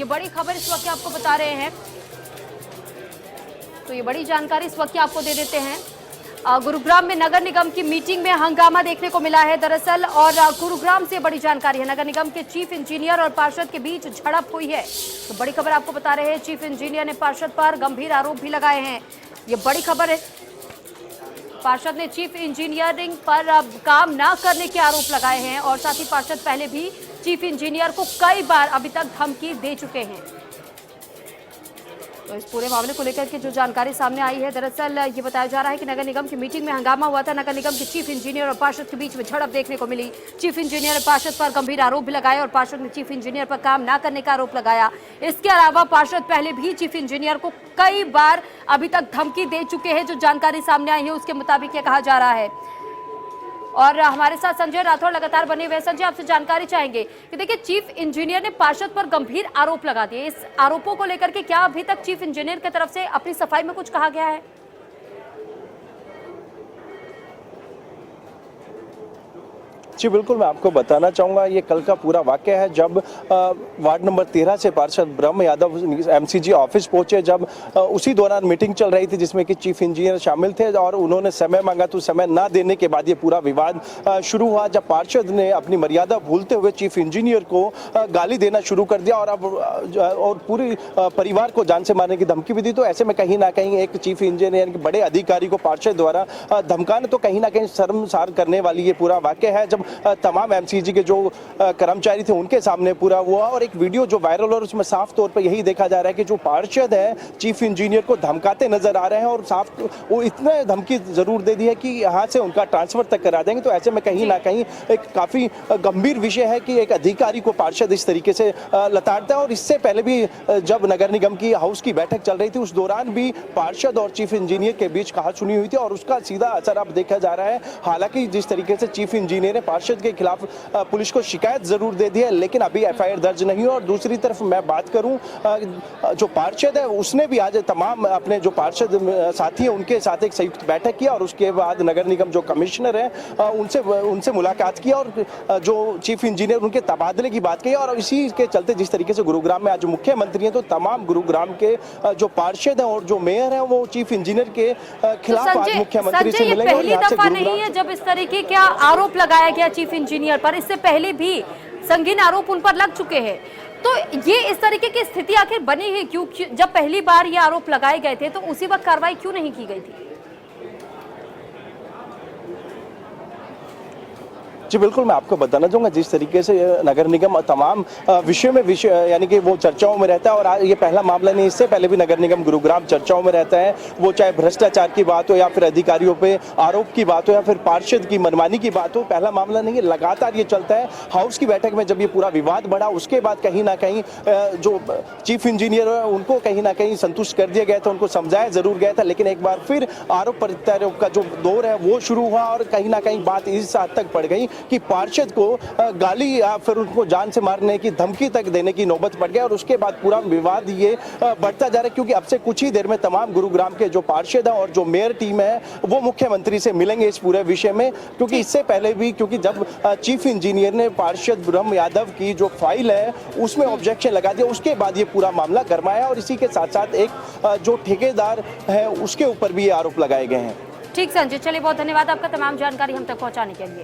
ये बड़ी खबर इस वक्त आपको बता रहे हैं, तो ये बड़ी जानकारी इस वक्त आपको दे देते हैं। गुरुग्राम में नगर निगम की मीटिंग में हंगामा देखने को मिला है दरअसल, और गुरुग्राम से बड़ी जानकारी है। नगर निगम के चीफ इंजीनियर और पार्षद के बीच झड़प हुई है, तो बड़ी खबर आपको बता रहे हैं। चीफ इंजीनियर ने पार्षद पर गंभीर आरोप भी लगाए हैं, ये बड़ी खबर है। पार्षद ने चीफ इंजीनियरिंग पर काम न करने के आरोप लगाए हैं, और साथ ही पार्षद पहले भी चीफ इंजीनियर को कई बार अभी तक धमकी दे चुके हैं। तो इस पूरे मामले को लेकर के जो जानकारी सामने आई है, दरअसल ये बताया जा रहा है कि नगर निगम की मीटिंग में हंगामा हुआ था। नगर निगम के चीफ इंजीनियर और पार्षद के बीच में झड़प देखने को मिली। चीफ इंजीनियर ने पार्षद पर गंभीर आरोप भी लगाए और पार्षद ने चीफ इंजीनियर पर काम न करने का आरोप लगाया। इसके अलावा पार्षद पहले भी चीफ इंजीनियर को कई बार अभी तक धमकी दे चुके हैं। जो जानकारी सामने आई है उसके मुताबिक ये कहा जा रहा है। और हमारे साथ संजय राठौड़ लगातार बने हुए। संजय, आपसे जानकारी चाहेंगे कि देखिए, चीफ इंजीनियर ने पार्षद पर गंभीर आरोप लगा दिए। इस आरोपों को लेकर के क्या अभी तक चीफ इंजीनियर की तरफ से अपनी सफाई में कुछ कहा गया है? जी बिल्कुल, मैं आपको बताना चाहूँगा ये कल का पूरा वाक़या है जब वार्ड नंबर 13 से पार्षद ब्रह्म यादव एमसीजी ऑफिस पहुंचे। जब उसी दौरान मीटिंग चल रही थी जिसमें कि चीफ इंजीनियर शामिल थे और उन्होंने समय मांगा, तो समय ना देने के बाद ये पूरा विवाद शुरू हुआ। जब पार्षद ने अपनी मर्यादा भूलते हुए चीफ इंजीनियर को गाली देना शुरू कर दिया और पूरी परिवार को जान से मारने की धमकी भी दी। तो ऐसे में कहीं ना कहीं एक चीफ इंजीनियर के बड़े अधिकारी को पार्षद द्वारा धमकाना तो कहीं ना कहीं शर्मसार करने वाली ये पूरा वाक़या है। जब तमाम एमसीजी के जो कर्मचारी थे उनके सामने पूरा हुआ और एक वीडियो जो वायरल और उसमें साफ तौर पर यही देखा जा रहा है कि जो पार्षद है चीफ इंजीनियर को धमकाते नजर आ रहे हैं और साफ वो इतने धमकी जरूर दे दी है कि यहाँ से उनका ट्रांसफर तक करा देंगे। तो ऐसे में कहीं ना कहीं एक काफी गंभीर विषय है कि एक अधिकारी को पार्षद इस तरीके से लताड़ता है। और इससे पहले भी जब नगर निगम की हाउस की बैठक चल रही थी उस दौरान भी पार्षद और चीफ इंजीनियर के बीच कहासुनी हुई थी और उसका सीधा असर अब देखा जा रहा है। हालांकि जिस तरीके से चीफ इंजीनियर ने पार्षद के खिलाफ पुलिस को शिकायत जरूर दे दी है, लेकिन अभी एफआईआर दर्ज नहीं हुई। और दूसरी तरफ मैं बात करूं, जो पार्षद है उसने भी आज तमाम अपने जो पार्षद साथी हैं उनके साथ एक संयुक्त बैठक किया और उसके बाद नगर निगम जो कमिश्नर है उनसे मुलाकात की और जो चीफ इंजीनियर उनके तबादले की बात की। और इसी के चलते जिस तरीके से गुरुग्राम में आज मुख्यमंत्री हैं तो तमाम गुरुग्राम के जो पार्षद हैं और जो मेयर हैं वो चीफ इंजीनियर के खिलाफ आज मुख्यमंत्री से मिलेंगे। पहली दफा नहीं है जब इस तरीके का आरोप लगाया गया चीफ इंजीनियर पर, इससे पहले भी संगीन आरोप उन पर लग चुके हैं। तो ये इस तरीके की स्थिति आखिर बनी है क्यों? जब पहली बार ये आरोप लगाए गए थे तो उसी वक्त कार्रवाई क्यों नहीं की गई थी? जी बिल्कुल, मैं आपको बताना चाहूँगा जिस तरीके से नगर निगम तमाम विषय यानी कि वो चर्चाओं में रहता है। और ये पहला मामला नहीं, इससे पहले भी नगर निगम गुरुग्राम चर्चाओं में रहता है। वो चाहे भ्रष्टाचार की बात हो या फिर अधिकारियों पे आरोप की बात हो या फिर पार्षद की मनमानी की बात हो, पहला मामला नहीं है, लगातार ये चलता है। हाउस की बैठक में जब ये पूरा विवाद बढ़ा उसके बाद कहीं ना कहीं जो चीफ इंजीनियर है उनको कहीं ना कहीं संतुष्ट कर दिया गया था, उनको समझाया जरूर गया था। लेकिन एक बार फिर आरोप प्रत्यारोप का जो दौर है वो शुरू हुआ और कहीं ना कहीं बात इस हद तक बढ़ गई कि पार्षद को गाली या फिर उनको जान से मारने की धमकी तक देने की नौबत पड़ गया। और उसके बाद पूरा विवाद ये बढ़ता जा रहा है क्योंकि अब से कुछ ही देर में तमाम गुरुग्राम के जो पार्षद हैं और जो मेयर टीम है वो मुख्यमंत्री से मिलेंगे इस पूरे विषय में। क्योंकि इससे पहले भी क्योंकि जब चीफ इंजीनियर ने पार्षद ब्रह्म यादव की जो फाइल है उसमें ऑब्जेक्शन लगा दिया, उसके बाद ये पूरा मामला गरमाया और इसी के साथ साथ एक जो ठेकेदार है उसके ऊपर भी ये आरोप लगाए गए हैं। ठीक संजय, चलिए बहुत धन्यवाद आपका तमाम जानकारी हम तक पहुंचाने के लिए।